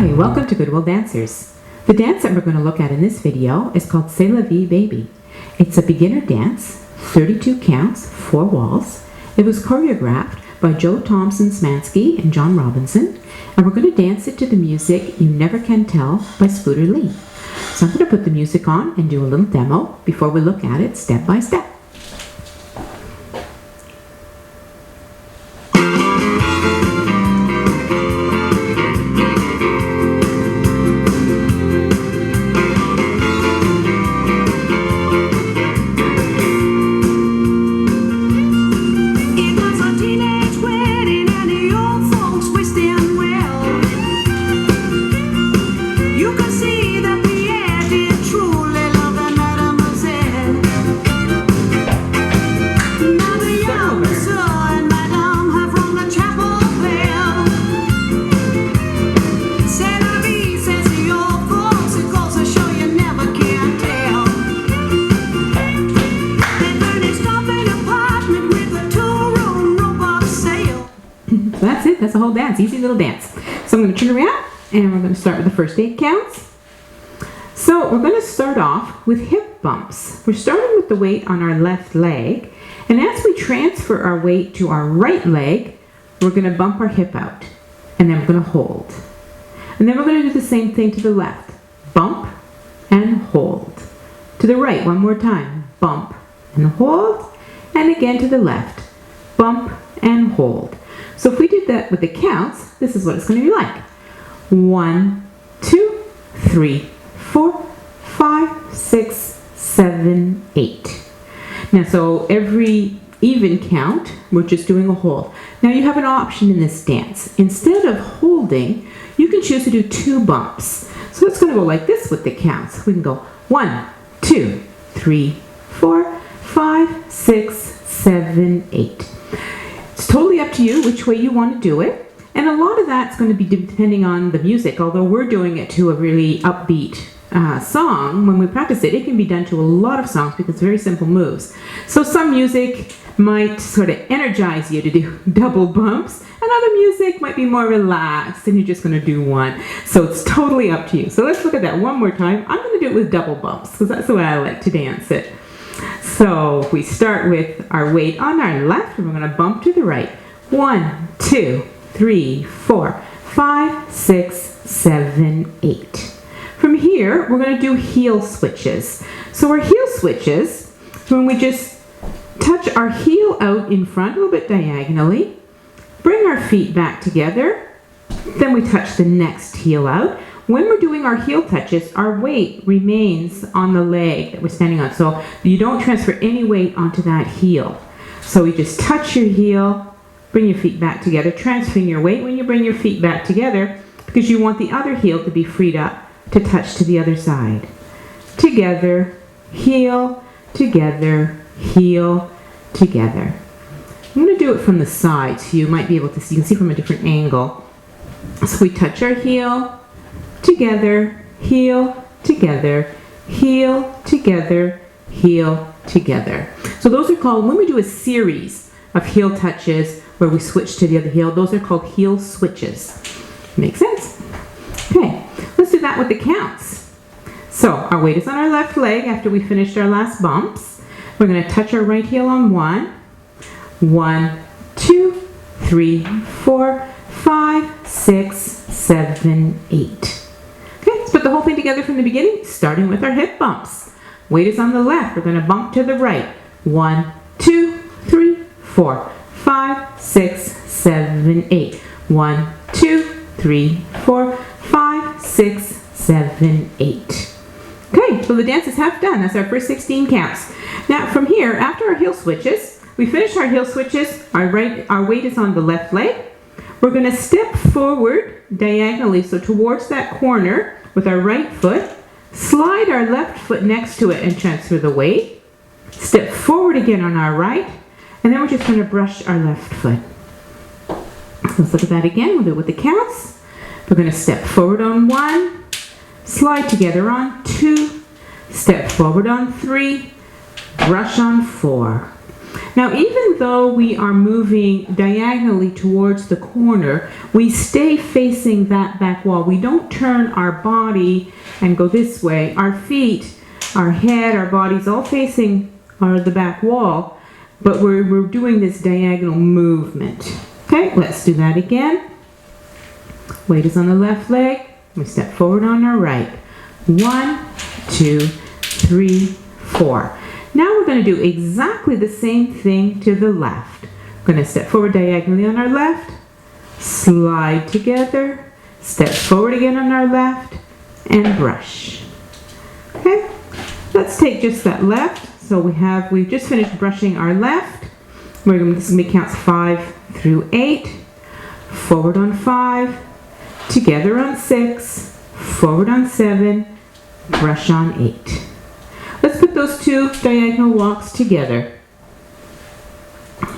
Hi, welcome to Goodwill Dancers. The dance that we're going to look at in this video is called C'est la vie baby. It's a beginner dance, 32 counts, 4 walls. It was choreographed by Thompson, Szymanski, and John Robinson, and we're going to dance it to the music You Never Can Tell by Scooter Lee. So I'm going to put the music on and do a little demo before we look at it step by step. That's it. That's the whole dance. Easy little dance. So I'm going to turn around and we're going to start with the first 8 counts. So we're going to start off with hip bumps. We're starting with the weight on our left leg, and as we transfer our weight to our right leg, we're going to bump our hip out, and then we're going to hold. And then we're going to do the same thing to the left. Bump and hold. To the right, one more time. Bump and hold. And again to the left. Bump and hold. So if we did that with the counts, this is what it's going to be like. 1, 2, 3, 4, 5, 6, 7, 8. Now, so every even count, we're just doing a hold. Now you have an option in this dance. Instead of holding, you can choose to do 2 bumps. So it's going to go like this with the counts. We can go 1, 2, 3, 4, 5, 6, 7, 8. It's totally up to you which way you want to do it, and a lot of that's going to be depending on the music. Although we're doing it to a really upbeat song, when we practice it, it can be done to a lot of songs because it's very simple moves. So some music might sort of energize you to do double bumps, and other music might be more relaxed and you're just going to do 1. So it's totally up to you. So let's look at that one more time. I'm going to do it with double bumps because that's the way I like to dance it. So we start with our weight on our left, and we're going to bump to the right. 1, 2, 3, 4, 5, 6, 7, 8. From here, we're going to do heel switches. So our heel switches, when we just touch our heel out in front, a little bit diagonally, bring our feet back together, then we touch the next heel out. When we're doing our heel touches, our weight remains on the leg that we're standing on. So you don't transfer any weight onto that heel. So you just touch your heel, bring your feet back together, transferring your weight when you bring your feet back together because you want the other heel to be freed up to touch to the other side. Together, heel, together, heel, together. I'm going to do it from the side so you might be able to see. You can see from a different angle. So we touch our heel, together, heel, together, heel, together, heel, together. So those are called, when we do a series of heel touches where we switch to the other heel, those are called heel switches. Make sense? Okay, let's do that with the counts. So our weight is on our left leg after we finished our last bumps. We're going to touch our right heel on 1. 1, 2, 3, 4, 5, 6, 7, 8. Let's put the whole thing together from the beginning, starting with our hip bumps. Weight is on the left. We're going to bump to the right. 1, 2, 3, 4, 5, 6, 7, 8. 1, 2, 3, 4, 5, 6, 7, 8. Okay, so the dance is half done. That's our first 16 counts. Now from here, after our heel switches, we finish our heel switches. Our weight is on the left leg. We're going to step forward diagonally, so towards that corner with our right foot, slide our left foot next to it and transfer the weight. Step forward again on our right, and then we're just going to brush our left foot. Let's look at that again. We'll do it with the counts. We're going to step forward on 1, slide together on 2, step forward on 3, brush on 4. Now, even though we are moving diagonally towards the corner, we stay facing that back wall. We don't turn our body and go this way. Our feet, our head, our body's all facing the back wall, but we're doing this diagonal movement. Okay, let's do that again. Weight is on the left leg. We step forward on our right. 1, 2, 3, 4. Now we're going to do exactly the same thing to the left. We're going to step forward diagonally on our left, slide together, step forward again on our left, and brush. Okay, let's take just that left. So we've just finished brushing our left. This is going to be counts 5 through 8, forward on 5, together on 6, forward on 7, brush on 8. Let's put those two diagonal walks together.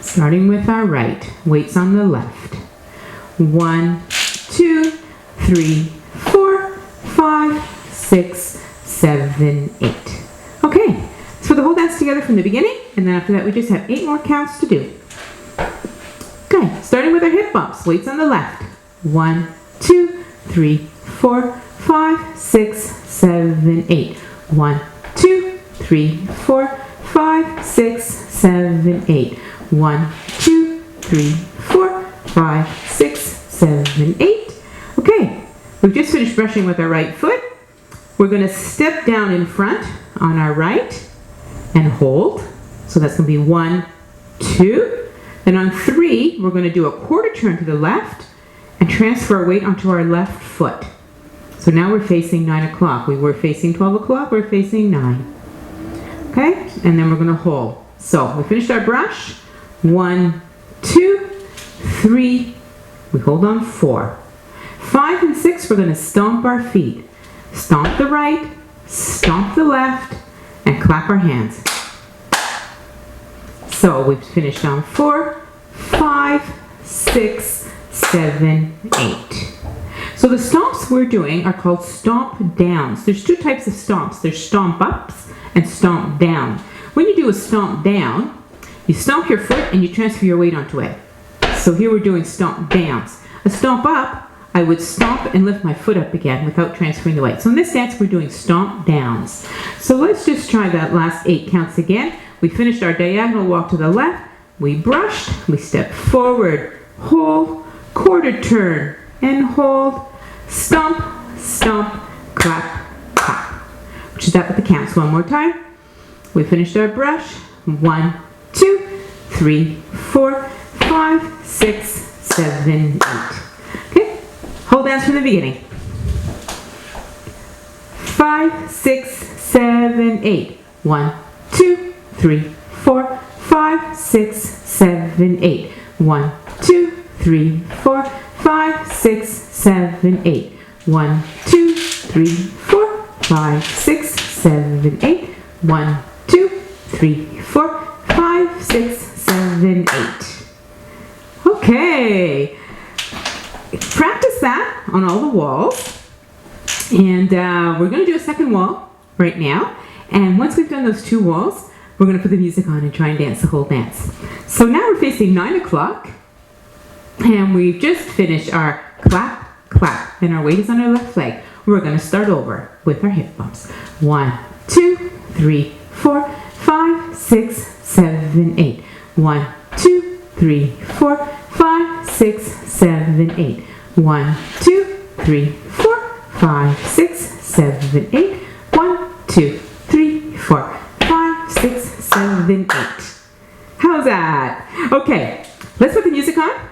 Starting with our right, weights on the left. 1, 2, 3, 4, 5, 6, 7, 8. Okay, let's put the whole dance together from the beginning, and then after that we just have 8 more counts to do. Okay, starting with our hip bumps, weights on the left. 1, 2, 3, 4, 5, 6, 7, 8. 1, 2, 3, 4, 5, 6, 7, 8. 1, 2, 3, 4, 5, 6, 7, 8. Okay, we've just finished brushing with our right foot. We're going to step down in front on our right and hold. So that's going to be 1, 2. Then on 3, we're going to do a quarter turn to the left and transfer our weight onto our left foot. So now we're facing 9 o'clock. We were facing 12 o'clock, we're facing 9. Okay, and then we're going to hold. So we finished our brush. 1, 2, 3, we hold on 4. 5 and 6, we're going to stomp our feet. Stomp the right, stomp the left, and clap our hands. So we've finished on 4, 5, 6, 7, 8. So the stomps we're doing are called stomp downs. There's 2 types of stomps. There's stomp ups and stomp down. When you do a stomp down, you stomp your foot and you transfer your weight onto it. So here we're doing stomp downs. A stomp up, I would stomp and lift my foot up again without transferring the weight. So in this dance, we're doing stomp downs. So let's just try that last 8 counts again. We finished our diagonal walk to the left. We brushed, we stepped forward, hold, quarter turn, and hold, stomp, stomp, clap, clap. Which is that with the counts one more time. We finished our brush. 1, 2, 3, 4, 5, 6, 7, 8. Okay, whole dance from the beginning. 5, 6, 7, 8. 1, 2, 3, 4, 5, 6, 7, 8. 1, 2, 3, 4, 5, 6, 7, 8. 1, 2, 3, 4, 5, 6, 7, 8. 1, 2, 3, 4, 5, 6, 7, 8. Okay. Practice that on all the walls. And we're going to do a second wall right now. And once we've done those 2 walls, we're going to put the music on and try and dance the whole dance. So now we're facing 9 o'clock. And we've just finished our clap, clap. And our weight is on our left leg. We're going to start over with our hip bumps. 1, 2, 3, 4, 5, 6, 7, 8. 1, 2, 3, 4, 5, 6, 7, 8. 1, 2, 3, 4, 5, 6, 7, 8. 1, 2, 3, 4, 5, 6, 7, 8. How's that? Okay, let's put the music on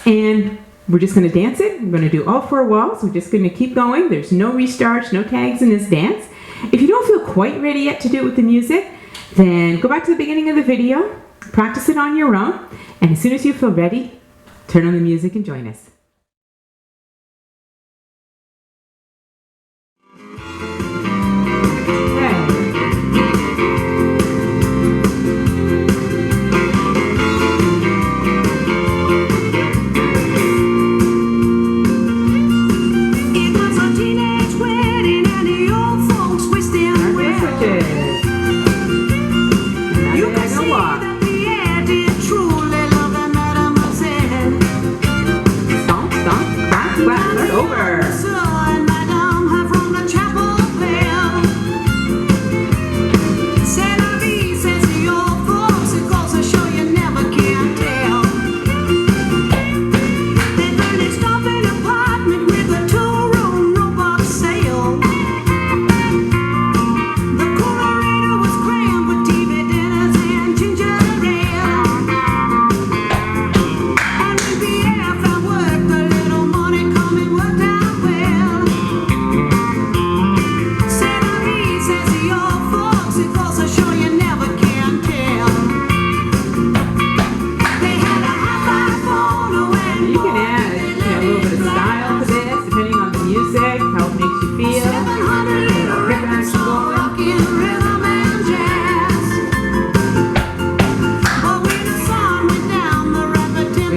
and we're just going to dance it. We're going to do all 4 walls. We're just going to keep going. There's no restarts, no tags in this dance. If you don't feel quite ready yet to do it with the music, then go back to the beginning of the video, practice it on your own, and as soon as you feel ready, turn on the music and join us.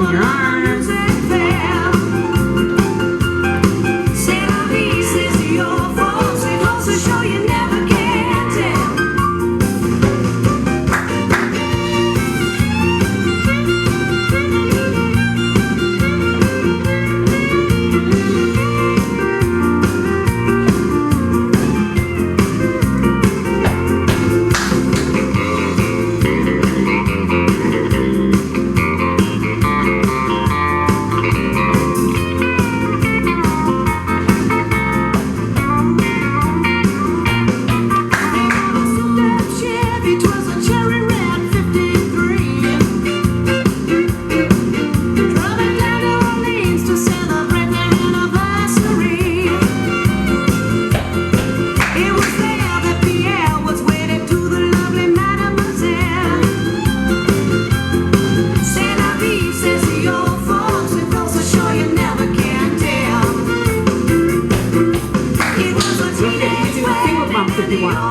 waving your arms. If you want.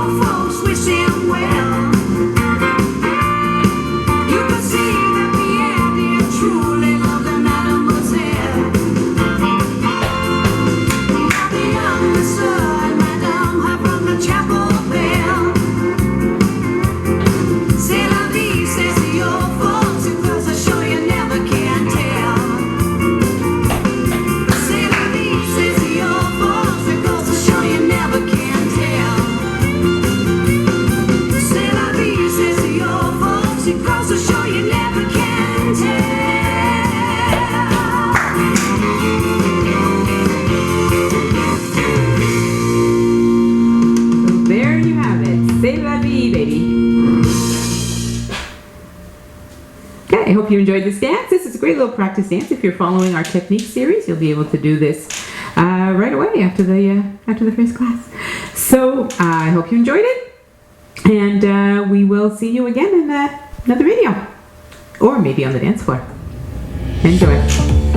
C'est la vie, baby. Okay, I hope you enjoyed this dance. This is a great little practice dance. If you're following our technique series, you'll be able to do this right away after the first class. So I hope you enjoyed it, and we will see you again in another video, or maybe on the dance floor. Enjoy.